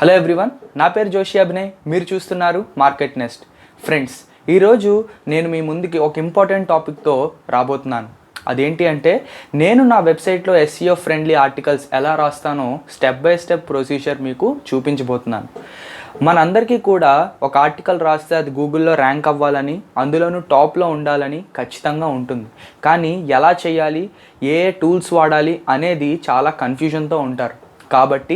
Hello everyone, నా పేరు జోషి అభినయ్. మీరు చూస్తున్నారు మార్కెట్ నెస్ట్. ఫ్రెండ్స్, ఈరోజు నేను మీ ముందుకి ఒక ఇంపార్టెంట్ టాపిక్తో రాబోతున్నాను. అదేంటి అంటే, నేను నా వెబ్సైట్లో SEO ఫ్రెండ్లీ ఆర్టికల్స్ ఎలా రాస్తానో స్టెప్ బై స్టెప్ ప్రొసీజర్ మీకు చూపించబోతున్నాను. మనందరికీ కూడా ఒక ఆర్టికల్ రాస్తే అది గూగుల్లో ర్యాంక్ అవ్వాలని, అందులోనూ టాప్లో ఉండాలని ఖచ్చితంగా ఉంటుంది. కానీ ఎలా చేయాలి, ఏ టూల్స్ వాడాలి అనేది చాలా కన్ఫ్యూజన్తో ఉంటారు. కాబట్టి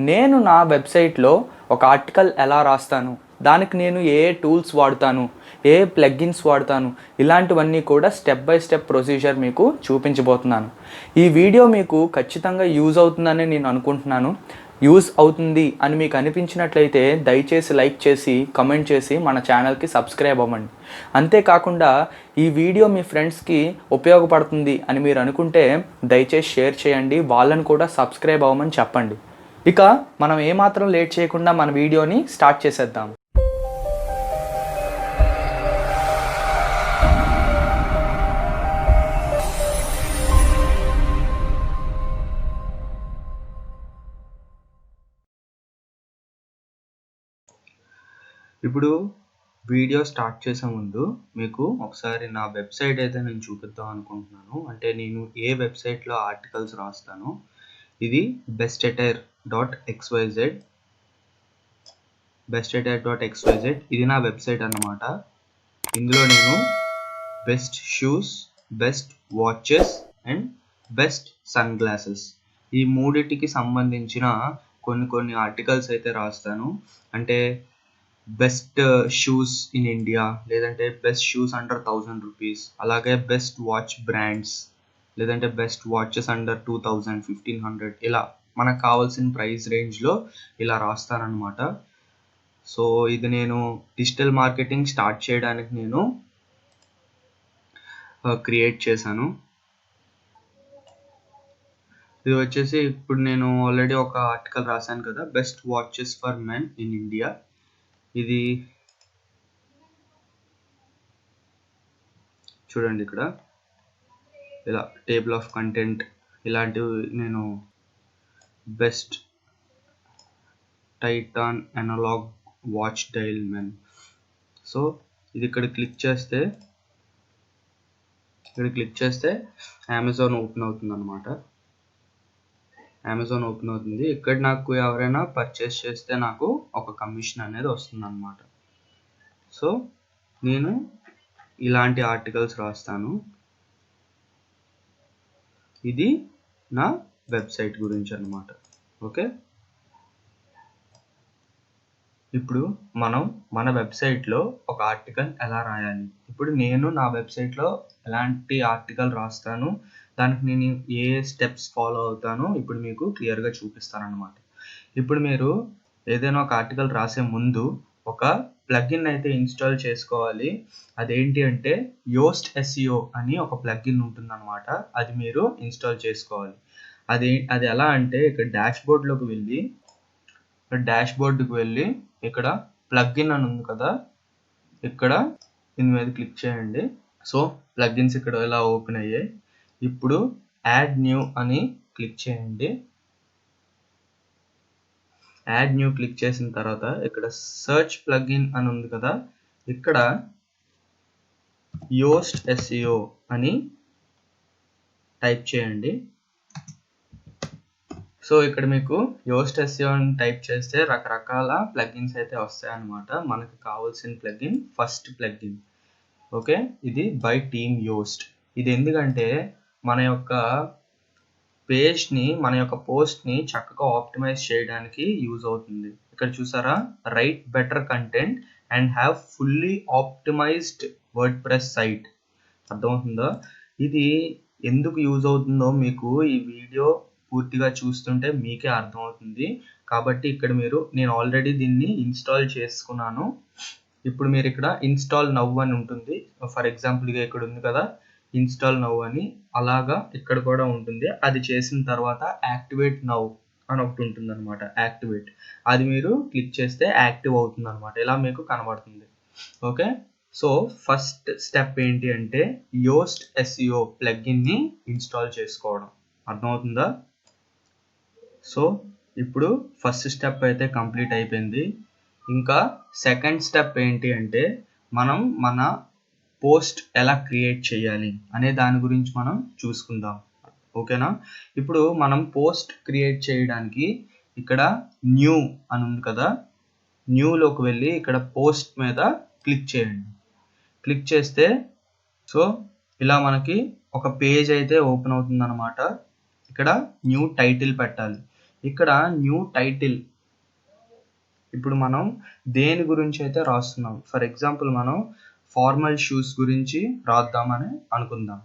నేను నా వెబ్సైట్లో ఒక ఆర్టికల్ ఎలా రాస్తాను, దానికి నేను ఏ టూల్స్ వాడతాను, ఏ ప్లగ్గిన్స్ వాడతాను, ఇలాంటివన్నీ కూడా స్టెప్ బై స్టెప్ ప్రొసీజర్ మీకు చూపించబోతున్నాను. ఈ వీడియో మీకు ఖచ్చితంగా యూజ్ అవుతుందని నేను అనుకుంటున్నాను. యూజ్ అవుతుంది అని మీకు అనిపించినట్లయితే దయచేసి లైక్ చేసి కమెంట్ చేసి మన ఛానల్కి సబ్స్క్రైబ్ అవ్వండి. అంతేకాకుండా ఈ వీడియో మీ ఫ్రెండ్స్కి ఉపయోగపడుతుంది అని మీరు అనుకుంటే దయచేసి షేర్ చేయండి, వాళ్ళని కూడా సబ్స్క్రైబ్ అవ్వమని చెప్పండి. ఇక మనం ఏమాత్రం లేట్ చేయకుండా మన వీడియోని స్టార్ట్ చేసేద్దాం. ఇప్పుడు వీడియో స్టార్ట్ చేసే ముందు మీకు ఒకసారి నా వెబ్సైట్ అయితే నేను చూపిద్దాం అనుకుంటున్నాను. అంటే నేను ఏ వెబ్సైట్లో ఆర్టికల్స్ రాస్తాను. ఇది bestattire.xyz. ఇది నా వెబ్సైట్ అన్నమాట. ఇందులో నేను best shoes, best watches and best sun glasses, ఈ మూడింటికి సంబంధించిన కొన్ని ఆర్టికల్స్ అయితే రాస్తాను. అంటే బెస్ట్ షూస్ ఇన్ ఇండియా, లేదంటే బెస్ట్ షూస్ అండర్ 1000 రూపీస్, అలాగే బెస్ట్ వాచ్ బ్రాండ్స్, లేదంటే బెస్ట్ వాచెస్ అండర్ 2000, 1500, ఇలా మనకు కావాల్సిన ప్రైస్ రేంజ్లో ఇలా రాస్తానన్నమాట. సో ఇది నేను డిజిటల్ మార్కెటింగ్ స్టార్ట్ చేయడానికి నేను క్రియేట్ చేశాను. ఇది వచ్చేసి ఇప్పుడు నేను ఆల్రెడీ ఒక ఆర్టికల్ రాశాను కదా, best watches for men in India. ఇది చూడండి, ఇక్కడ ఇలా టేబుల్ ఆఫ్ కంటెంట్ ఇలాంటివి నేను best Titan analogue watch dial men. So ఇది ఇక్కడ క్లిక్ చేస్తే అమెజాన్ ఓపెన్ అవుతుంది అనమాట. అమెజాన్ ఓపెన్ అవుతుంది. ఇక్కడ నాకు ఎవరైనా పర్చేస్ చేస్తే నాకు ఒక కమిషన్ అనేది వస్తుంది అనమాట. సో నేను ఇలాంటి ఆర్టికల్స్ రాస్తాను. ఇది నా వెబ్సైట్ గురించి అన్నమాట. ఓకే, ఇప్పుడు మనం మన వెబ్సైట్లో ఒక ఆర్టికల్ ఎలా రాయాలి. ఇప్పుడు నేను నా వెబ్సైట్లో ఎలాంటి ఆర్టికల్ రాస్తాను, దానికి నేను ఏ స్టెప్స్ ఫాలో అవుతానో ఇప్పుడు మీకు క్లియర్గా చూపిస్తాను అన్నమాట. ఇప్పుడు మీరు ఏదైనా ఒక ఆర్టికల్ రాసే ముందు ఒక ప్లగిన్ అయితే ఇన్స్టాల్ చేసుకోవాలి. అదేంటి అంటే యోస్ట్ SEO అని ఒక ప్లగిన్ ఉంటుందన్నమాట. అది మీరు ఇన్స్టాల్ చేసుకోవాలి. అది ఎలా అంటే ఇక్కడ డాష్బోర్డ్కి వెళ్ళి ఇక్కడ ప్లగిన్ అని ఉంది కదా, ఇక్కడ దీని మీద క్లిక్ చేయండి. సో ప్లగిన్స్ ఇక్కడ ఇలా ఓపెన్ అయ్యాయి. ఇప్పుడు యాడ్ న్యూ అని క్లిక్ చేయండి. యాడ్ న్యూ క్లిక్ చేసిన తర్వాత ఇక్కడ సర్చ్ ప్లగిన్ అని ఉంది కదా, ఇక్కడ యోస్ట్ SEO అని టైప్ చేయండి. సో ఇక్కడ మీకు యోస్ట్ SEO అని టైప్ చేస్తే రకరకాల ప్లగిన్స్ అయితే వస్తాయి అన్నమాట. మనకు కావాల్సిన ప్లగిన్ ఫస్ట్ ప్లగిన్. ఓకే, ఇది బై టీమ్ యోస్ట్. ఇది ఎందుకంటే మన యొక్క పేజ్ని, మన యొక్క పోస్ట్ని చక్కగా ఆప్టిమైజ్ చేయడానికి యూజ్ అవుతుంది. ఇక్కడ చూసారా, write better content and have fully optimised WordPress site. అర్థమవుతుందా? ఇది ఎందుకు యూజ్ అవుతుందో మీకు ఈ వీడియో పూర్తిగా చూస్తుంటే మీకే అర్థమవుతుంది. కాబట్టి ఇక్కడ నేను ఆల్రెడీ దీన్ని ఇన్స్టాల్ చేసుకున్నాను. ఇప్పుడు మీరు ఇక్కడ ఇన్స్టాల్ నవ్ అని ఉంటుంది. ఫర్ ఎగ్జాంపుల్గా ఇక్కడ ఉంది కదా ఇన్స్టాల్ నవ్ అని, అలాగా ఇక్కడ కూడా ఉంటుంది. అది చేసిన తర్వాత యాక్టివేట్ నవ్ అని ఒకటి ఉంటుంది అనమాట. యాక్టివేట్, అది మీరు క్లిక్ చేస్తే యాక్టివ్ అవుతుంది అనమాట. ఇలా మీకు కనబడుతుంది. ఓకే, సో ఫస్ట్ స్టెప్ ఏంటి అంటే యోస్ట్ SEO ప్లగిన్ని ఇన్స్టాల్ చేసుకోవడం. అర్థమవుతుందా? సో ఇప్పుడు ఫస్ట్ స్టెప్ అయితే కంప్లీట్ అయిపోయింది. ఇంకా సెకండ్ స్టెప్ ఏంటి అంటే మనం మన పోస్ట్ ఎలా క్రియేట్ చేయాలి అనే దాని గురించి మనం చూసుకుందాం. ఓకేనా? ఇప్పుడు మనం పోస్ట్ క్రియేట్ చేయడానికి ఇక్కడ న్యూ అని ఉంది కదా, న్యూలోకి వెళ్ళి ఇక్కడ పోస్ట్ మీద క్లిక్ చేయండి. క్లిక్ చేస్తే సో ఇలా మనకి ఒక పేజ్ అయితే ఓపెన్ అవుతుంది అనమాట. ఇక్కడ న్యూ టైటిల్ పెట్టాలి. ఇక్కడ న్యూ టైటిల్ ఇప్పుడు మనం దేని గురించి అయితే రాస్తున్నాం, ఫర్ ఎగ్జాంపుల్ మనం ఫార్మల్ షూస్ గురించి రాద్దామని అనుకుందాం.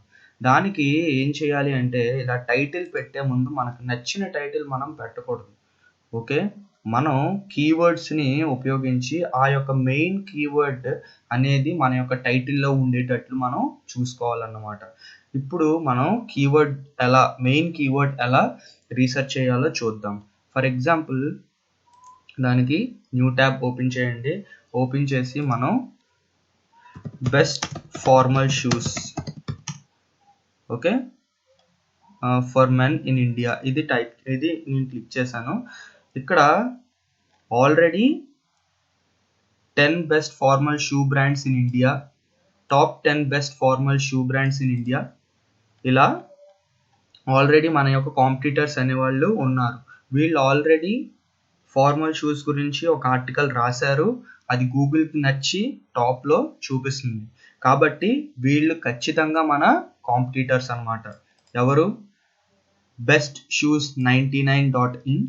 దానికి ఏం చేయాలి అంటే ఇలా టైటిల్ పెట్టే ముందు మనకు నచ్చిన టైటిల్ మనం పెట్టకూడదు. ఓకే, మనం కీవర్డ్స్ని ఉపయోగించి ఆ యొక్క మెయిన్ కీవర్డ్ అనేది మన యొక్క టైటిల్లో ఉండేటట్లు మనం చూసుకోవాలన్నమాట. ఇప్పుడు మనం మెయిన్ కీవర్డ్ ఎలా రీసెర్చ్ చేయాలో చూద్దాం. ఫర్ ఎగ్జాంపుల్ దానికి న్యూ ట్యాబ్ ఓపెన్ చేయండి. ఓపెన్ చేసి మనం best formal shoes okay for men in India ఇది నేను క్లిక్ చేశాను. ఇక్కడ already 10 best formal shoe brands in India, top 10 best formal shoe brands in India, ఇలా ఆల్రెడీ మన యొక్క కాంపిటీటర్స్ అనేవాళ్ళు ఉన్నారు. వీళ్ళు ఆల్రెడీ ఫార్మల్ షూస్ గురించి ఒక ఆర్టికల్ రాశారు, అది గూగుల్కి నచ్చి టాప్లో చూపిస్తుంది. కాబట్టి వీళ్ళు ఖచ్చితంగా మన కాంపిటీటర్స్ అన్నమాట. ఎవరు? బెస్ట్ షూస్ 99.in,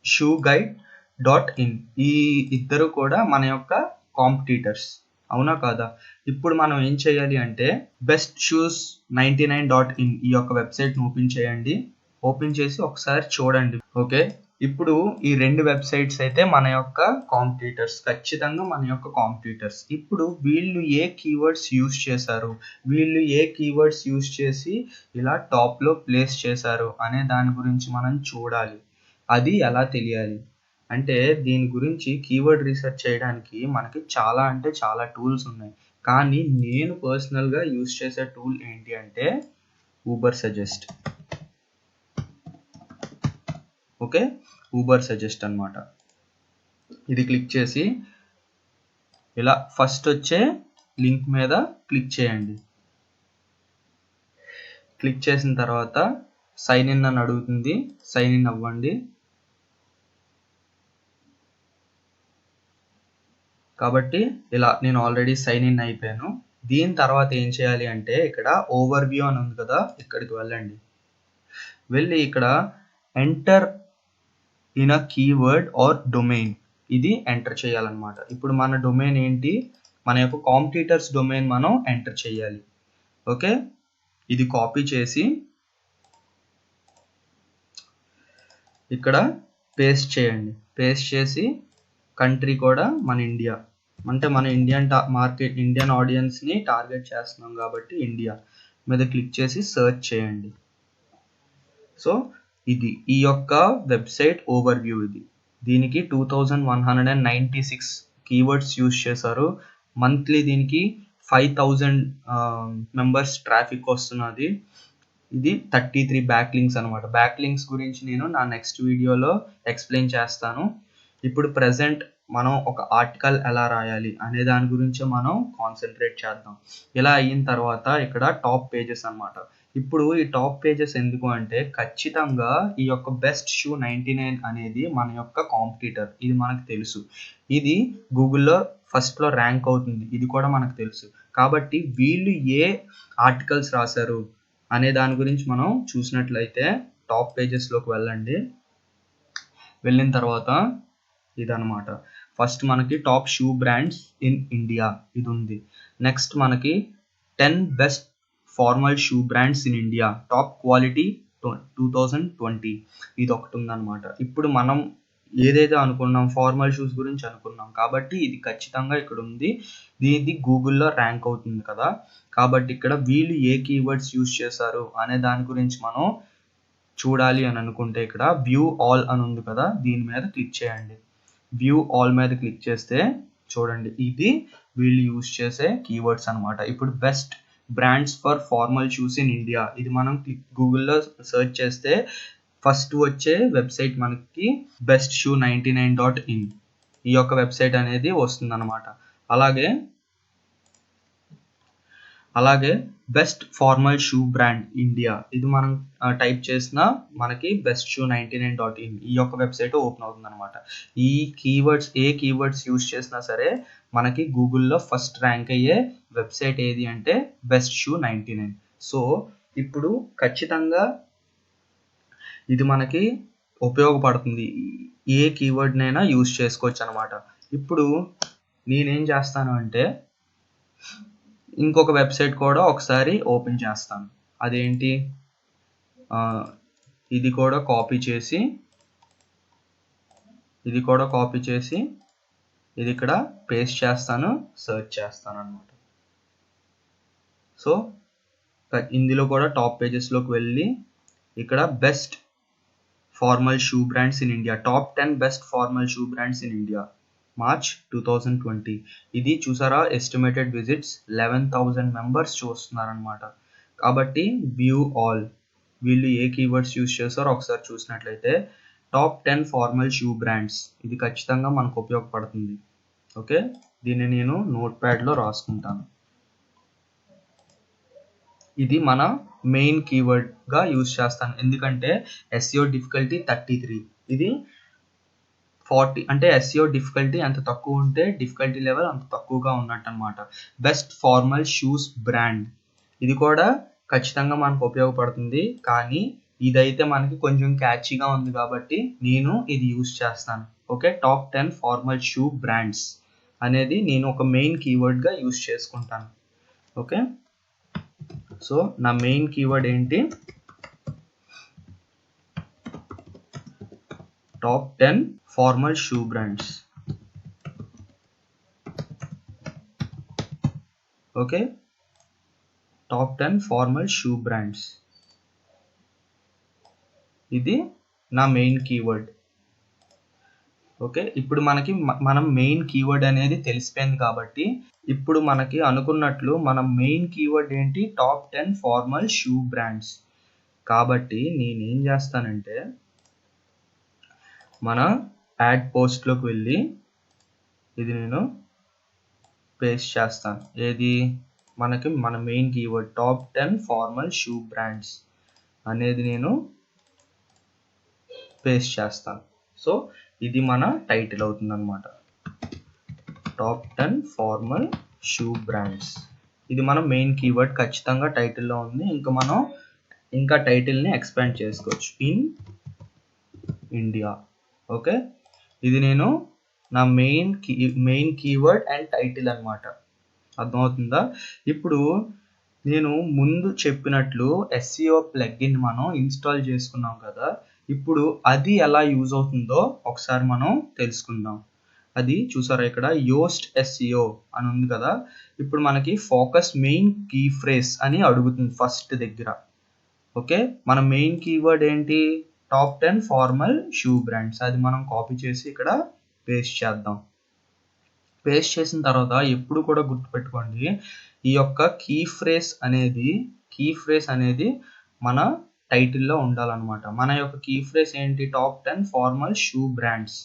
shoeguide.in, ఈ ఇద్దరు కూడా మన యొక్క కాంపిటీటర్స్, అవునా కాదా? ఇప్పుడు మనం ఏం చేయాలి అంటే బెస్ట్ షూస్ 99.in ఈ యొక్క వెబ్సైట్ని ఓపెన్ చేయండి. ఓపెన్ చేసి ఒకసారి చూడండి. ఓకే, ఇప్పుడు ఈ రెండు వెబ్సైట్స్ అయితే మన యొక్క కాంపిటీటర్స్, ఖచ్చితంగా మన యొక్క కాంపిటీటర్స్. ఇప్పుడు వీళ్ళు ఏ కీవర్డ్స్ యూజ్ చేశారు, వీళ్ళు ఏ కీవర్డ్స్ యూజ్ చేసి ఇలా టాప్లో ప్లేస్ చేశారు అనే దాని గురించి మనం చూడాలి. అది ఎలా తెలియాలి అంటే దీని గురించి కీవర్డ్ రీసెర్చ్ చేయడానికి మనకి చాలా అంటే చాలా టూల్స్ ఉన్నాయి. కానీ నేను పర్సనల్గా యూజ్ చేసే టూల్ ఏంటి అంటే Uber suggest. Okay, Uber suggest అన్నమాట. ఇది క్లిక్ చేసి ఇలా ఫస్ట్ వచ్చే లింక్ మీద క్లిక్ చేయండి. క్లిక్ చేసిన తర్వాత సైన్ ఇన్ అని అడుగుతుంది, సైన్ ఇన్ అవ్వండి. కాబట్టి ఇలా నేను ఆల్రెడీ సైన్ ఇన్ అయిపోయాను. దీని తర్వాత ఏం చేయాలి అంటే ఇక్కడ ఓవర్ వ్యూ అని ఉంది కదా, ఇక్కడికి వెళ్ళండి. వెళ్ళి ఇక్కడ enter in a keyword or domain, ఇది ఎంటర్ చేయాలన్నమాట. ఇప్పుడు మన డొమైన్ ఏంటి, మన యొక్క కాంపిటీటర్స్ డొమైన్ మనం ఎంటర్ చేయాలి. ఓకే, ఇది కాపీ చేసి ఇక్కడ పేస్ట్ చేయండి. పేస్ట్ చేసి కంట్రీ కూడా మన ఇండియా, అంటే మన ఇండియన్ ఆడియన్స్ని టార్గెట్ చేస్తున్నాం కాబట్టి ఇండియా మీద క్లిక్ చేసి సెర్చ్ చేయండి. సో ఇది ఈ యొక్క వెబ్సైట్ ఓవర్ వ్యూ. దీనికి 2196 కీవర్డ్స్ యూజ్ చేశారు. మంత్లీ దీనికి 5000 మెంబర్స్ ట్రాఫిక్ వస్తున్నది. ఇది 33 బ్యాక్ లింక్స్ అనమాట. బ్యాక్ లింక్స్ గురించి నేను నా నెక్స్ట్ వీడియోలో ఎక్స్ప్లెయిన్ చేస్తాను. ఇప్పుడు ప్రజెంట్ మనం ఒక ఆర్టికల్ ఎలా రాయాలి అనే దాని గురించి మనం కాన్సన్ట్రేట్ చేద్దాం. ఇలా అయిన తర్వాత ఇక్కడ టాప్ పేజెస్ అన్నమాట. ఇప్పుడు ఈ టాప్ పేజెస్ ఎందుకు అంటే ఖచ్చితంగా ఈ యొక్క బెస్ట్ షూ 99 అనేది మన యొక్క కాంపిటీటర్, ఇది మనకు తెలుసు. ఇది గూగుల్లో ఫస్ట్లో ర్యాంక్ అవుతుంది, ఇది కూడా మనకు తెలుసు. కాబట్టి వీళ్ళు ఏ ఆర్టికల్స్ రాశారు అనే దాని గురించి మనం చూసినట్లయితే టాప్ పేజెస్లోకి వెళ్ళండి. వెళ్ళిన తర్వాత ఇదనమాట. ఫస్ట్ మనకి top shoe brands in India ఇది ఉంది. నెక్స్ట్ మనకి 10 best formal shoe brands in India, top quality 2020 ఇది ఒకటి ఉందన్నమాట. ఇప్పుడు మనం ఏదైతే అనుకున్నాం ఫార్మల్ షూస్ గురించి అనుకున్నాం కాబట్టి ఇది ఖచ్చితంగా ఇక్కడ ఉంది. ఇది గూగుల్లో ర్యాంక్ అవుతుంది కదా, కాబట్టి ఇక్కడ వీళ్ళు ఏ కీవర్డ్స్ యూజ్ చేశారు అనే దాని గురించి మనం చూడాలి అని అనుకుంటే ఇక్కడ వ్యూ ఆల్ అని ఉంది కదా, దీని మీద క్లిక్ చేయండి. వ్యూ ఆల్ మీద క్లిక్ చేస్తే చూడండి ఇది వీళ్ళు యూజ్ చేసే కీవర్డ్స్ అనమాట. ఇప్పుడు best brands for formal shoes in India ఇది మనం గూగుల్లో సెర్చ్ చేస్తే ఫస్ట్ వచ్చే వెబ్సైట్ మనకి bestshoe99.in ఈ యొక్క వెబ్సైట్ అనేది వస్తుందన్నమాట. అలాగే best formal shoe brand India, ఇది మనం టైప్ చేసిన మనకి bestshoe99.in ఈ యొక్క వెబ్సైట్ ఓపెన్ అవుతుంది అనమాట. ఈ కీవర్డ్స్ యూజ్ చేసినా సరే మనకి గూగుల్లో ఫస్ట్ ర్యాంక్ అయ్యే వెబ్సైట్ ఏది అంటే bestshoe99. సో ఇప్పుడు ఖచ్చితంగా ఇది మనకి ఉపయోగపడుతుంది, ఏ కీవర్డ్నైనా యూజ్ చేసుకోవచ్చు అనమాట. ఇప్పుడు నేనేం చేస్తాను అంటే ఇంకొక వెబ్సైట్ కూడా ఒకసారి ఓపెన్ చేస్తాను. అదేంటి, ఇది కూడా కాపీ చేసి ఇది ఇక్కడ పేస్ట్ చేస్తాను, సెర్చ్ చేస్తాను అనమాట. సో ఇందులో కూడా టాప్ పేజెస్లోకి వెళ్ళి ఇక్కడ best formal shoe brands in India, top 10 best formal shoe brands in India March 2020. ఇది చూసారా, ఎస్టిమేటెడ్ విజిట్స్ 11,000 మెంబర్స్ చూస్తున్నారనమాట. కాబట్టి వ్యూ ఆల్, వీళ్ళు ఏ కీవర్డ్స్ యూజ్ చేస్తారో ఒకసారి చూసినట్లయితే టాప్ 10 ఫార్మల్ షూ బ్రాండ్స్, ఇది ఖచ్చితంగా మనకు ఉపయోగపడుతుంది. ఓకే, దీన్ని నేను నోట్ ప్యాడ్లో రాసుకుంటాను. ఇది మన మెయిన్ కీవర్డ్గా యూజ్ చేస్తాను, ఎందుకంటే SEO డిఫికల్టీ 33, ఇది 40, అంటే SEO డిఫికల్టీ ఎంత తక్కువ ఉంటే డిఫికల్టీ లెవెల్ అంత తక్కువగా ఉన్నట్టు అనమాట. బెస్ట్ ఫార్మల్ షూస్ బ్రాండ్, ఇది కూడా ఖచ్చితంగా మనకు ఉపయోగపడుతుంది, కానీ ఇదైతే మనకి కొంచెం క్యాచీగా ఉంది కాబట్టి నేను ఇది యూజ్ చేస్తాను. Okay, top 10 formal shoe brands అనేది నేను ఒక మెయిన్ కీవర్డ్గా యూజ్ చేసుకుంటాను. ఓకే, సో నా మెయిన్ కీవర్డ్ ఏంటి, top 10 formal shoe brands. Okay, top 10 formal shoe brands, ఇది నా మెయిన్ కీవర్డ్. ఓకే, ఇప్పుడు మనం మెయిన్ కీవర్డ్ అనేది తెలిసిపోయింది కాబట్టి ఇప్పుడు మనకి అనుకున్నట్లు మన మెయిన్ కీవర్డ్ ఏంటి, టాప్ 10 ఫార్మల్ షూ బ్రాండ్స్. కాబట్టి నేనేం చేస్తానంటే మన యాడ్ పోస్ట్లోకి వెళ్ళి ఇది నేను పేస్ట్ చేస్తాను. ఏది, మన main keyword top 10 formal shoe brands అనేది నేను పేస్ట్ చేస్తాను. సో ఇది మన టైటిల్ అవుతుంది అనమాట, టాప్ 10 ఫార్మల్ షూ బ్రాండ్స్. ఇది మన మెయిన్ కీవర్డ్ ఖచ్చితంగా టైటిల్లో ఉంది. మనం టైటిల్ని ఎక్స్పాండ్ చేసుకోవచ్చు, ఇన్ ఇండియా. ఓకే, ఇది నేను నా మెయిన్ కీవర్డ్ అండ్ టైటిల్ అనమాట, అర్థమవుతుందా? ఇప్పుడు నేను ముందు చెప్పినట్లు SEO ప్లగ్ఇన్ మనం ఇన్స్టాల్ చేసుకున్నాం కదా, ఇప్పుడు అది ఎలా యూజ్ అవుతుందో ఒకసారి మనం తెలుసుకుందాం. అది చూసారా, ఇక్కడ యోస్ట్ SEO అని ఉంది కదా, ఇప్పుడు మనకి ఫోకస్ మెయిన్ కీ ఫ్రేజ్ అని అడుగుతుంది ఫస్ట్ దగ్గర. ఓకే, మన మెయిన్ కీవర్డ్ ఏంటి, టాప్ 10 ఫార్మల్ షూ బ్రాండ్స్. అది మనం కాపీ చేసి ఇక్కడ పేస్ట్ చేద్దాం. పేస్ట్ చేసిన తర్వాత ఎప్పుడు కూడా గుర్తుపెట్టుకోండి, ఈ యొక్క కీ ఫ్రేజ్ అనేది మన టైటిల్లో ఉండాలన్నమాట. మన యొక్క కీ ఫ్రేజ్ ఏంటి, టాప్ 10 ఫార్మల్ షూ బ్రాండ్స్.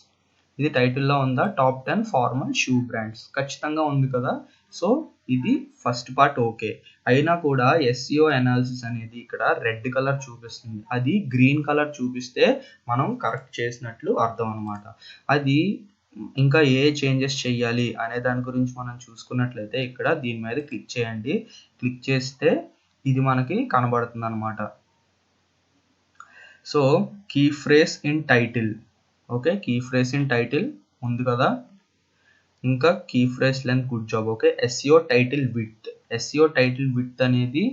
ఇది టైటిల్లో ఉందా, టాప్ 10 ఫార్మల్ షూ బ్రాండ్స్ ఖచ్చితంగా ఉంది కదా. సో ఇది ఫస్ట్ పార్ట్ ఓకే. అయినా కూడా SEO అనాలిసిస్ అనేది ఇక్కడ రెడ్ కలర్ చూపిస్తుంది, అది గ్రీన్ కలర్ చూపిస్తే మనం కరెక్ట్ చేసినట్లు అర్థం అనమాట. అది ఇంకా ఏ చేంజెస్ చేయాలి అనే దాని గురించి మనం చూసుకున్నట్లయితే ఇక్కడ దీని మీద క్లిక్ చేయండి. క్లిక్ చేస్తే ఇది మనకి కనబడుతుంది అనమాట. So key phrase in title, okay, key phrase in title ఉంది కదా, ఇంకా key phrase length, good job. Okay, SEO title width అనేది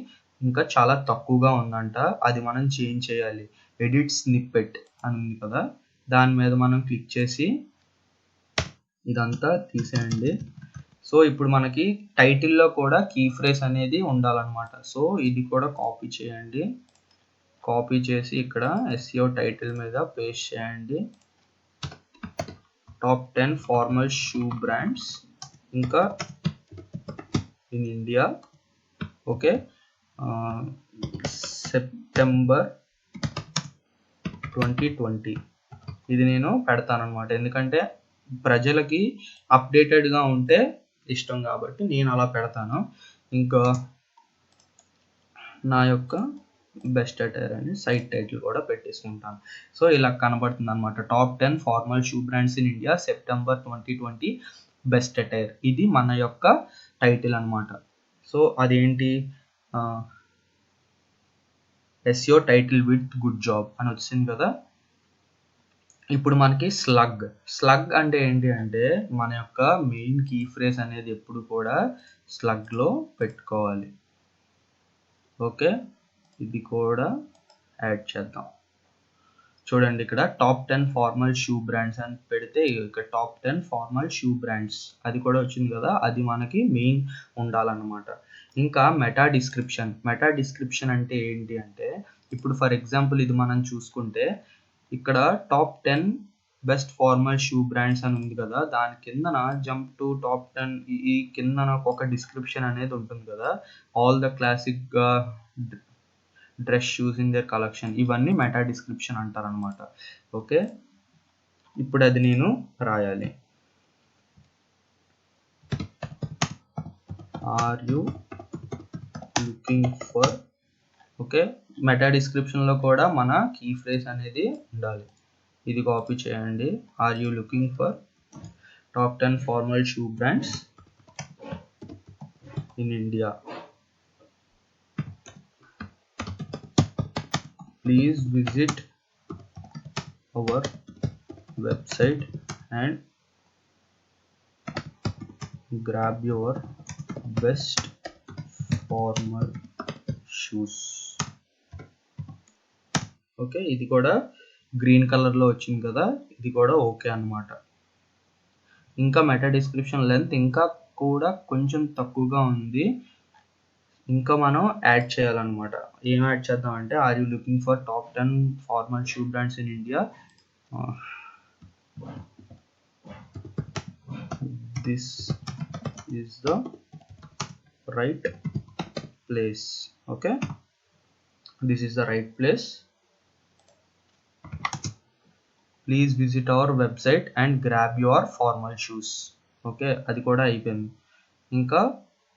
ఇంకా చాలా తక్కువగా ఉందంట, అది మనం చేంజ్ చేయాలి. ఎడిట్ స్నిప్పెట్ అని ఉంది కదా, దాని మీద మనం క్లిక్ చేసి ఇదంతా తీసేయండి. సో ఇప్పుడు మనకి టైటిల్లో కూడా కీ ఫ్రేజ్ అనేది ఉండాలన్నమాట. సో ఇది కూడా కాపీ చేయండి, కాపీ చేసి ఇక్కడ SEO టైటిల్ మీద పేస్ట్ చేయండి, టాప్ 10 ఫార్మల్ షూ బ్రాండ్స్ ఇంకా ఇన్ ఇండియా. ఓకే, సెప్టెంబర్ 2020 ఇది నేను పెడతాను అనమాట. ఎందుకంటే ప్రజలకి అప్డేటెడ్గా ఉంటే ఇష్టం కాబట్టి నేను అలా పెడతాను. ఇంకా నా యొక్క బెస్ట్ అటైర్ అని సైట్ టైటిల్ కూడా పెట్టేసుకుంటాను. సో ఇలా కనబడుతుంది అనమాట. Top 10 formal shoe brands in India September 2020 best attire. ఇది మన యొక్క టైటిల్ అనమాట. సో అదేంటి, SEO title with good job అని వచ్చింది కదా. ఇప్పుడు మనకి స్లగ్ అంటే ఏంటి అంటే మన యొక్క మెయిన్ కీ ఫ్రేజ్ అనేది ఎప్పుడు కూడా స్లగ్లో పెట్టుకోవాలి. ఓకే, ఇది కూడా యాడ్ చేద్దాం. చూడండి ఇక్కడ టాప్ 10 ఫార్మల్ షూ బ్రాండ్స్ అని పెడితే ఇక్కడ టాప్ 10 ఫార్మల్ షూ బ్రాండ్స్ అది కూడా వచ్చింది కదా. అది మనకి మెయిన్ ఉండాలన్నమాట. ఇంకా మెటా డిస్క్రిప్షన్ అంటే ఏంటి అంటే ఇప్పుడు ఫర్ ఎగ్జాంపుల్ ఇది మనం చూసుకుంటే ఇక్కడ top 10 best formal shoe brands అని ఉంది కదా. దాని కిందన జంప్ టు టాప్ 10 ఈ కిందన ఒక డిస్క్రిప్షన్ అనేది ఉంటుంది కదా. All the classic dress shoes in their collection, ఇవన్నీ మెటా డిస్క్రిప్షన్ అంటారు అనమాట. ఓకే, ఇప్పుడు అది నేను రాయాలి. Are you looking for, okay, meta డిస్క్రిప్షన్లో కూడా మన కీ ఫ్రేజ్ అనేది ఉండాలి. ఇది కాపీ చేయండి. Are you looking for top 10 formal shoe brands in India, please visit our website and grab your best formal shoes. Okay, ఇది కూడా గ్రీన్ కలర్లో వచ్చింది కదా. ఇది కూడా ఓకే అన్నమాట. ఇంకా మెటా డిస్క్రిప్షన్ లెంత్ ఇంకా కూడా కొంచెం తక్కువగా ఉంది. ఇంకా మనం యాడ్ చేయాలన్నమాట. ఏం యాడ్ చేద్దాం అంటే are you looking for top 10 formal shoe brands in India, this is the right place. Okay, this is the right place, please visit our website and grab your formal shoes. Okay, అది కూడా అయిపోయింది. ఇంకా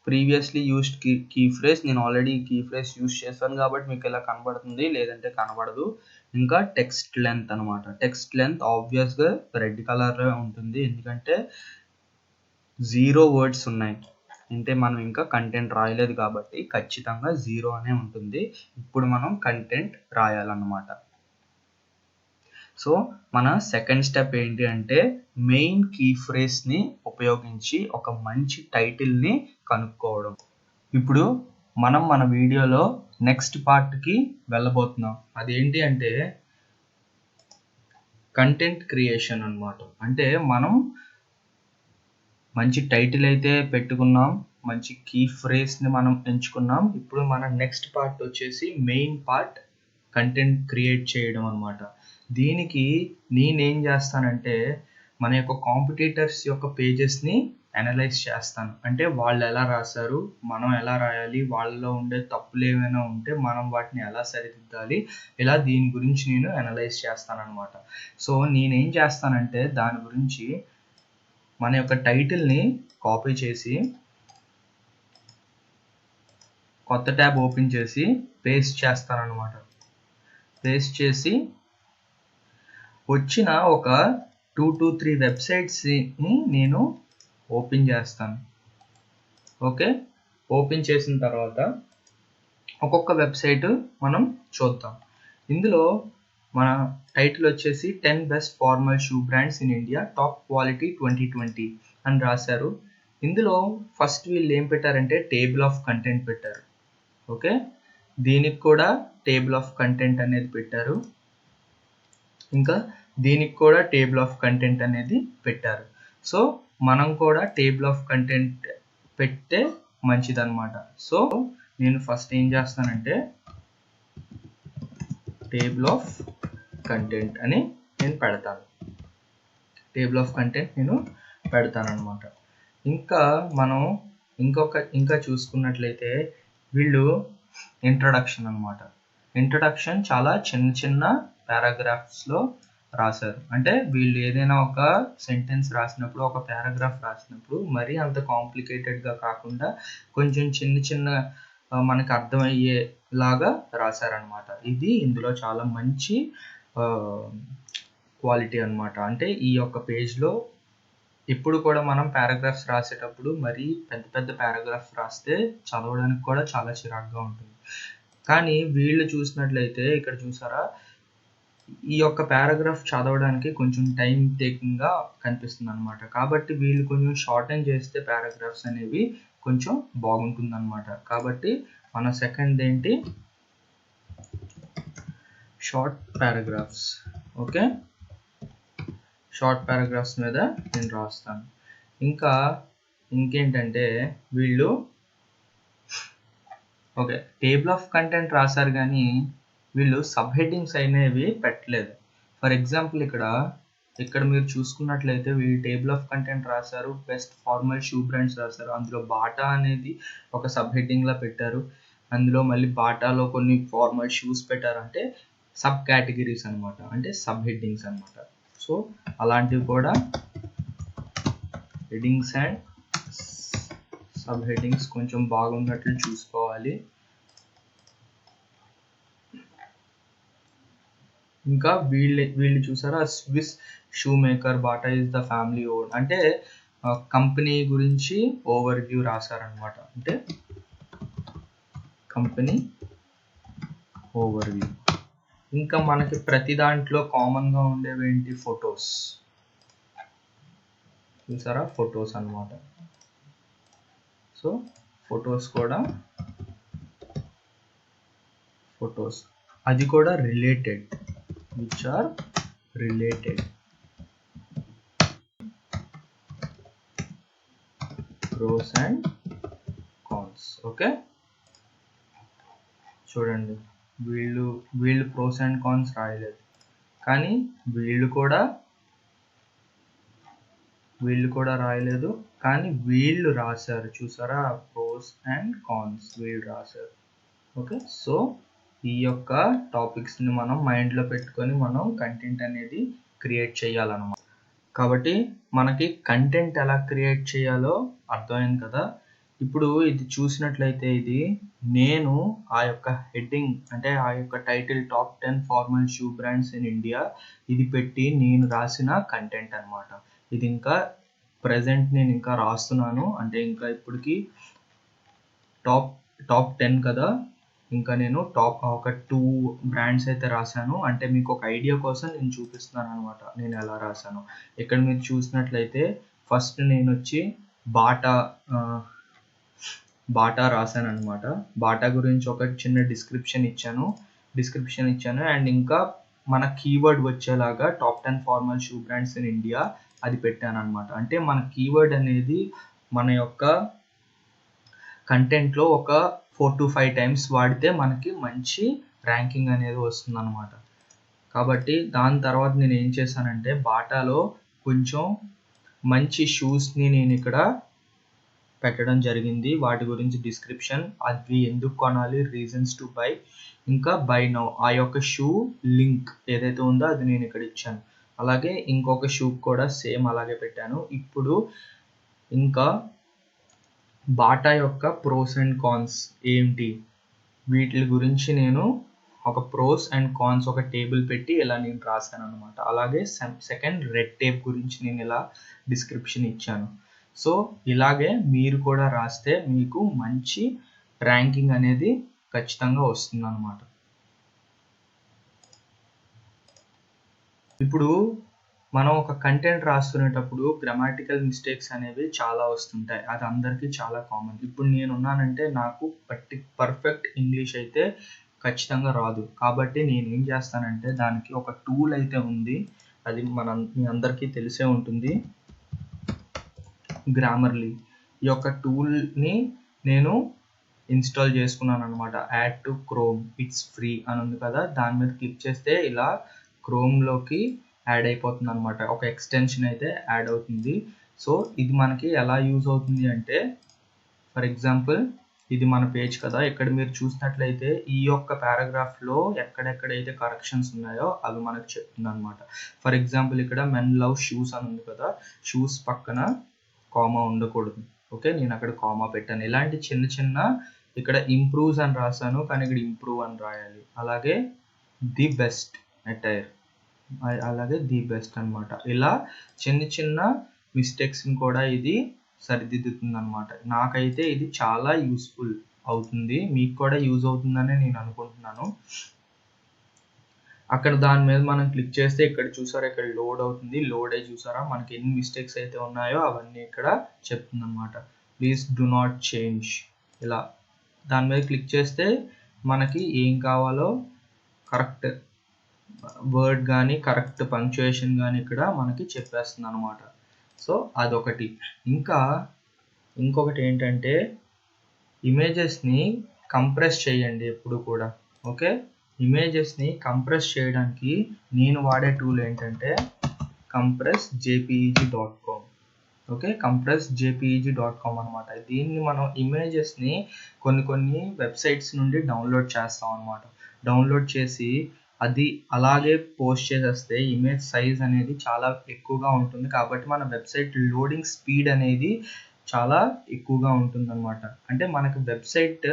previously used key phrase, నేను already key phrase use చేస్తాను కాబట్టి మీకు ఇలా కనబడుతుంది, లేదంటే కనబడదు. ఇంకా టెక్స్ట్ లెంత్ అనమాట. టెక్స్ట్ లెంత్ ఆబ్వియస్గా రెడ్ కలర్లో ఉంటుంది, ఎందుకంటే 0 వర్డ్స్ ఉన్నాయి. అంటే మనం ఇంకా కంటెంట్ రాయలేదు కాబట్టి ఖచ్చితంగా 0 అనే ఉంటుంది. ఇప్పుడు మనం కంటెంట్ రాయాలన్నమాట. సో మన సెకండ్ స్టెప్ ఏంటి అంటే మెయిన్ కీ ఫ్రేజ్ని ఉపయోగించి ఒక మంచి టైటిల్ని కనుక్కోవడం. ఇప్పుడు మనం మన వీడియోలో నెక్స్ట్ పార్ట్కి వెళ్ళబోతున్నాం. అదేంటి అంటే కంటెంట్ క్రియేషన్ అన్నమాట. అంటే మనం మంచి టైటిల్ అయితే పెట్టుకున్నాం, మంచి కీ ఫ్రేజ్ని మనం ఎంచుకున్నాం. ఇప్పుడు మన నెక్స్ట్ పార్ట్ వచ్చేసి మెయిన్ పార్ట్ కంటెంట్ క్రియేట్ చేయడం అన్నమాట. దీనికి నేనేం చేస్తానంటే మన యొక్క కాంపిటీటర్స్ యొక్క పేజెస్ని అనలైజ్ చేస్తాను. అంటే వాళ్ళు ఎలా రాశారు, మనం ఎలా రాయాలి, వాళ్ళలో ఉండే తప్పులు ఏమైనా ఉంటే మనం వాటిని ఎలా సరిదిద్దాలి, ఇలా దీని గురించి నేను అనలైజ్ చేస్తాను అనమాట. సో నేనేం చేస్తానంటే దాని గురించి మన యొక్క టైటిల్ని కాపీ చేసి కొత్త ట్యాబ్ ఓపెన్ చేసి పేస్ట్ చేస్తాను అనమాట. పేస్ట్ చేసి వచ్చిన ఒక 2 to 3 వెబ్సైట్స్ని నేను ఓపెన్ చేస్తాను. ఓకే, ఓపెన్ చేసిన తర్వాత ఒక్కొక్క వెబ్సైట్ మనం చూద్దాం. ఇందులో మన టైటిల్ వచ్చేసి 10 best formal shoe brands in India top quality 2020 అని రాశారు. ఇందులో ఫస్ట్ వీళ్ళు ఏం పెట్టారంటే టేబుల్ ఆఫ్ కంటెంట్ పెట్టారు. ఓకే, దీనికి కూడా టేబుల్ ఆఫ్ కంటెంట్ అనేది పెట్టారు. ఇంకా దీనికి కూడా టేబుల్ ఆఫ్ కంటెంట్ అనేది పెట్టారు. సో మనం కూడా టేబుల్ ఆఫ్ కంటెంట్ పెడితే మంచిదన్నమాట. సో నేను ఫస్ట్ ఏం చేస్తానంటే టేబుల్ ఆఫ్ కంటెంట్ అని నేను పెడతాను. టేబుల్ ఆఫ్ కంటెంట్ నేను పెడతాను అనమాట. ఇంకా మనం ఇంకా చూసుకున్నట్లయితే వీళ్ళు ఇంట్రడక్షన్ అనమాట. ఇంట్రడక్షన్ చాలా చిన్న చిన్న పారాగ్రాఫ్స్లో రాశారు. అంటే వీళ్ళు ఏదైనా ఒక సెంటెన్స్ రాసినప్పుడు, ఒక పారాగ్రాఫ్ రాసినప్పుడు మరీ అంత కాంప్లికేటెడ్గా కాకుండా కొంచెం చిన్న చిన్న మనకు అర్థమయ్యేలాగా రాశారనమాట. ఇది ఇందులో చాలా మంచి క్వాలిటీ అనమాట. అంటే ఈ యొక్క పేజ్లో ఇప్పుడు కూడా మనం పారాగ్రాఫ్స్ రాసేటప్పుడు మరీ పెద్ద పెద్ద పారాగ్రాఫ్స్ రాస్తే చదవడానికి కూడా చాలా చిరాకుగా ఉంటుంది. కానీ వీళ్ళు చూసినట్లయితే ఇక్కడ చూసారా, ఈ యొక్క పారాగ్రాఫ్ చదవడానికి కొంచెం టైం టేకింగ్గా కనిపిస్తుంది అనమాట. కాబట్టి వీళ్ళు కొంచెం షార్టన్ చేస్తే పారాగ్రాఫ్స్ అనేవి కొంచెం బాగుంటుంది అనమాట. కాబట్టి మన సెకండ్ ఏంటి, short paragraphs. Okay, short paragraphs మీద నేను రాస్తాను. ఇంకేంటంటే వీళ్ళు ఓకే టేబుల్ ఆఫ్ కంటెంట్ రాశారు, కానీ వీళ్ళు సబ్ హెడ్డింగ్స్ అనేవి పెట్టలేదు. ఫర్ ఎగ్జాంపుల్ ఇక్కడ మీరు చూసుకున్నట్లయితే వీళ్ళు టేబుల్ ఆఫ్ కంటెంట్ రాశారు, బెస్ట్ ఫార్మల్ షూ బ్రాండ్స్ రాశారు. అందులో బాటా అనేది ఒక సబ్ హెడ్డింగ్లా పెట్టారు. అందులో మళ్ళీ బాటాలో కొన్ని ఫార్మల్ షూస్ పెట్టారు. అంటే సబ్ కేటగిరీస్ అనమాట, అంటే సబ్ హెడ్డింగ్స్ అనమాట. సో అలాంటివి కూడా హెడ్డింగ్స్ అండ్ సబ్ హెడ్డింగ్స్ కొంచెం బాగున్నట్లు చూసుకోవాలి. ఇంకా వీళ్ళు చూసారా, Swiss shoe maker Bata is the family own, అంటే కంపెనీ గురించి ఓవర్ వ్యూ రాశారనమాట. అంటే కంపెనీ ఓవర్ వ్యూ. ఇంకా మనకి ప్రతి దాంట్లో కామన్గా ఉండేవి ఏంటి, ఫొటోస్. చూసారా, ఫొటోస్ అన్నమాట. సో ఫొటోస్ కూడా, ఫొటోస్ అది కూడా related, which are related, pros and cons. Okay, చూడండి వీళ్ళు ప్రోస్ అండ్ కాన్స్ రాయలేదు, కానీ వీళ్ళు కూడా రాయలేదు, కానీ వీళ్ళు రాశారు. చూసారా, ప్రోస్ అండ్ కాన్స్ వీళ్ళు రాశారు. ఓకే, సో ఈ యొక్క టాపిక్స్ని మనం మైండ్లో పెట్టుకొని మనం కంటెంట్ అనేది క్రియేట్ చేయాలన్నమాట. కాబట్టి మనకి కంటెంట్ ఎలా క్రియేట్ చేయాలో అర్థమైంది కదా. ఇప్పుడు ఇది చూసినట్లయితే ఇది నేను ఆ యొక్క హెడ్డింగ్, అంటే ఆ యొక్క title top 10 formal shoe brands in India, ఇది పెట్టి నేను రాసిన కంటెంట్ అనమాట. ఇది ఇంకా ప్రజెంట్ నేను ఇంకా రాస్తున్నాను. అంటే ఇంకా ఇప్పటికి టాప్ 10 కదా, ఇంకా నేను ఒక 2 బ్రాండ్స్ అయితే రాశాను. అంటే మీకు ఒక ఐడియా కోసం నేను చూపిస్తున్నాను అనమాట నేను ఎలా రాశాను. ఇక్కడ మీరు చూసినట్లయితే ఫస్ట్ నేను వచ్చి బాటా రాశాను అనమాట. బాటా గురించి ఒక చిన్న డిస్క్రిప్షన్ ఇచ్చాను. అండ్ ఇంకా మన కీవర్డ్ వచ్చేలాగా top 10 formal shoe brands in India అది పెట్టాను అనమాట. అంటే మన కీవర్డ్ అనేది మన యొక్క కంటెంట్లో ఒక 4 to 5 టైమ్స్ వాడితే మనకి మంచి ర్యాంకింగ్ అనేది వస్తుంది అనమాట. కాబట్టి దాని తర్వాత నేను ఏం చేశానంటే బాటాలో కొంచెం మంచి షూస్ని నేను ఇక్కడ పెట్టడం జరిగింది. వాటి గురించి డిస్క్రిప్షన్, అది ఎందుకు కొనాలి, రీజన్స్ టు బై, ఇంకా బై నౌ, ఆ యొక్క షూ లింక్ ఏదైతే ఉందో అది నేను ఇక్కడ ఇచ్చాను. అలాగే ఇంకొక షూ కూడా సేమ్ అలాగే పెట్టాను. ఇప్పుడు ఇంకా బాటా యొక్క ప్రోస్ అండ్ కాన్స్ ఏంటి, వీటి గురించి నేను ఒక ప్రోస్ అండ్ కాన్స్ ఒక టేబుల్ పెట్టి ఇలా నేను రాశాను అనమాట. అలాగే సెకండ్ రెడ్ టేప్ గురించి నేను ఇలా డిస్క్రిప్షన్ ఇచ్చాను. సో ఇలాగే మీరు కూడా రాస్తే మీకు మంచి ర్యాంకింగ్ అనేది ఖచ్చితంగా వస్తుంది అనమాట. ఇప్పుడు మనం ఒక కంటెంట్ రాస్తునేటప్పుడు గ్రామాటికల్ మిస్టేక్స్ అనేవి చాలా వస్తుంటాయి. అది అందరికీ చాలా కామన్. ఇప్పుడు నేను ఉన్నానంటే నాకు పర్ఫెక్ట్ ఇంగ్లీష్ అయితే ఖచ్చితంగా రాదు. కాబట్టి నేను ఏం చేస్తానంటే దానికి ఒక టూల్ అయితే ఉంది, అది మీ అందరికీ తెలిసే ఉంటుంది, గ్రామర్లీ. ఈ యొక్క టూల్ని నేను ఇన్స్టాల్ చేసుకున్నాను అనమాట. Add to chrome, it's free అని ఉంది కదా, దాని మీద క్లిక్ చేస్తే ఇలా క్రోమ్లోకి యాడ్ అయిపోతుంది అనమాట. ఒక ఎక్స్టెన్షన్ అయితే యాడ్ అవుతుంది. సో ఇది మనకి ఎలా యూజ్ అవుతుంది అంటే, ఫర్ ఎగ్జాంపుల్ ఇది మన పేజ్ కదా. ఇక్కడ మీరు చూసినట్లయితే ఈ యొక్క పారాగ్రాఫ్లో ఎక్కడెక్కడైతే కరెక్షన్స్ ఉన్నాయో అవి మనకు చెప్తుంది అనమాట. ఫర్ ఎగ్జాంపుల్ ఇక్కడ మెన్ లవ్ షూస్ అని ఉంది కదా, షూస్ పక్కన కామా ఉండకూడదు. ఓకే, నేను అక్కడ కామా పెట్టాను. ఇలాంటి చిన్న చిన్న, ఇక్కడ ఇంప్రూవ్స్ అని రాశాను కానీ ఇక్కడ ఇంప్రూవ్ అని రాయాలి. అలాగే ది బెస్ట్ అటైర్, అలాగే ది బెస్ట్ అనమాట. ఇలా చిన్న చిన్న మిస్టేక్స్ని కూడా ఇది సరిదిద్దుతుంది అనమాట. నాకైతే ఇది చాలా యూస్ఫుల్ అవుతుంది, మీకు కూడా యూజ్ అవుతుందని నేను అనుకుంటున్నాను. అక్కడ దాని మీద మనం క్లిక్ చేస్తే ఇక్కడ చూసారా, ఇక్కడ లోడ్ అవుతుంది. లోడ్ అయ్యి చూసారా మనకి ఎన్ని మిస్టేక్స్ అయితే ఉన్నాయో అవన్నీ ఇక్కడ చెప్తుంది అనమాట. Please do not change. ఇలా దాని మీద క్లిక్ చేస్తే మనకి ఏం కావాలో కరెక్ట్ వర్డ్ కానీ కరెక్ట్ పంక్చుయేషన్ కానీ ఇక్కడ మనకి చెప్పేస్తుంది అనమాట. సో అదొకటి. ఇంకొకటి ఏంటంటే ఇమేజెస్ని కంప్రెస్ చేయండి ఎప్పుడు కూడా. ఓకే, ఇమేజెస్ని కంప్రెస్ చేయడానికి నేను వాడే టూల్ ఏంటంటే compressjpeg.com. ఓకే, compressjpeg.com అనమాట. దీన్ని మనం ఇమేజెస్ని కొన్ని వెబ్సైట్స్ నుండి డౌన్లోడ్ చేస్తాం అనమాట. డౌన్లోడ్ చేసి అది అలాగే పోస్ట్ చేసేస్తే ఇమేజ్ సైజ్ అనేది చాలా ఎక్కువగా ఉంటుంది. కాబట్టి మన వెబ్సైట్ లోడింగ్ స్పీడ్ అనేది చాలా ఎక్కువగా ఉంటుంది అనమాట. అంటే మనకి వెబ్సైట్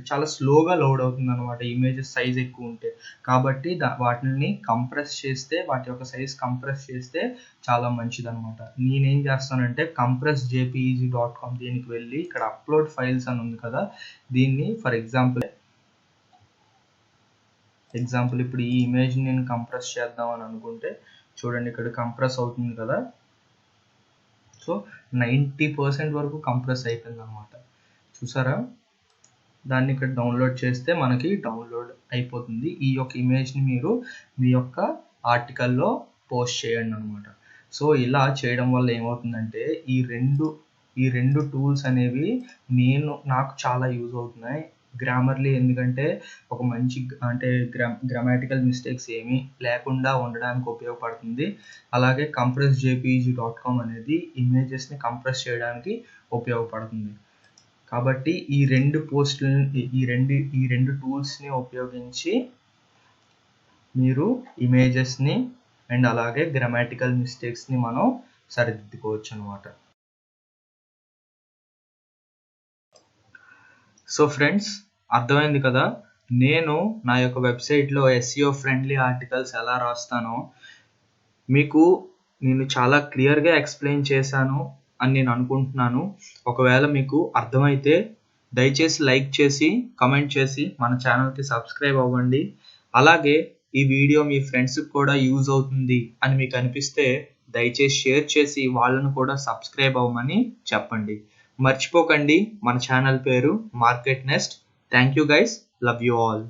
చాలా స్లోగా లోడ్ అవుతుంది అనమాట ఇమేజెస్ సైజ్ ఎక్కువ ఉంటే. కాబట్టి వాటిని కంప్రెస్ చేస్తే, వాటి యొక్క సైజ్ కంప్రెస్ చేస్తే చాలా మంచిది అనమాట. నేనేం చేస్తానంటే compressjpeg.com దీనికి వెళ్ళి ఇక్కడ అప్లోడ్ ఫైల్స్ అని ఉంది కదా, దీన్ని ఫర్ ఎగ్జాంపుల్ ఇప్పుడు ఈ ఇమేజ్ని నేను కంప్రెస్ చేద్దాం అని అనుకుంటే చూడండి, ఇక్కడ కంప్రెస్ అవుతుంది కదా. సో 90% వరకు కంప్రెస్ అయిపోయింది అనమాట. చూసారా, దాన్ని ఇక్కడ డౌన్లోడ్ చేస్తే మనకి డౌన్లోడ్ అయిపోతుంది. ఈ యొక్క ఇమేజ్ని మీరు మీ యొక్క ఆర్టికల్లో పోస్ట్ చేయండి అనమాట. సో ఇలా చేయడం వల్ల ఏమవుతుందంటే ఈ రెండు టూల్స్ అనేవి నాకు చాలా యూజ్ అవుతున్నాయి. గ్రామర్లీ, ఎందుకంటే ఒక మంచి గ్రామాటికల్ మిస్టేక్స్ ఏమీ లేకుండా ఉండడానికి ఉపయోగపడుతుంది. అలాగే compressjpeg.com అనేది ఇమేజెస్ని కంప్రెస్ చేయడానికి ఉపయోగపడుతుంది. కాబట్టి ఈ రెండు టూల్స్ని ఉపయోగించి మీరు ఇమేజెస్ని అండ్ అలాగే గ్రామాటికల్ మిస్టేక్స్ని మనం సరిదిద్దుకోవచ్చు అనమాట. సో ఫ్రెండ్స్, అర్థమైంది కదా, నేను నా యొక్క వెబ్సైట్లో SEO ఫ్రెండ్లీ ఆర్టికల్స్ ఎలా రాస్తానో మీకు నేను చాలా క్లియర్గా ఎక్స్ప్లెయిన్ చేశాను అని నేను అనుకుంటున్నాను. ఒకవేళ మీకు అర్థమైతే దయచేసి లైక్ చేసి కమెంట్ చేసి మన ఛానల్కి సబ్స్క్రైబ్ అవ్వండి. అలాగే ఈ వీడియో మీ ఫ్రెండ్స్కి కూడా యూజ్ అవుతుంది అని మీకు అనిపిస్తే దయచేసి షేర్ చేసి వాళ్ళను కూడా సబ్స్క్రైబ్ అవ్వమని చెప్పండి. మర్చిపోకండి, మన ఛానల్ పేరు market nest. Thank you guys, love you all.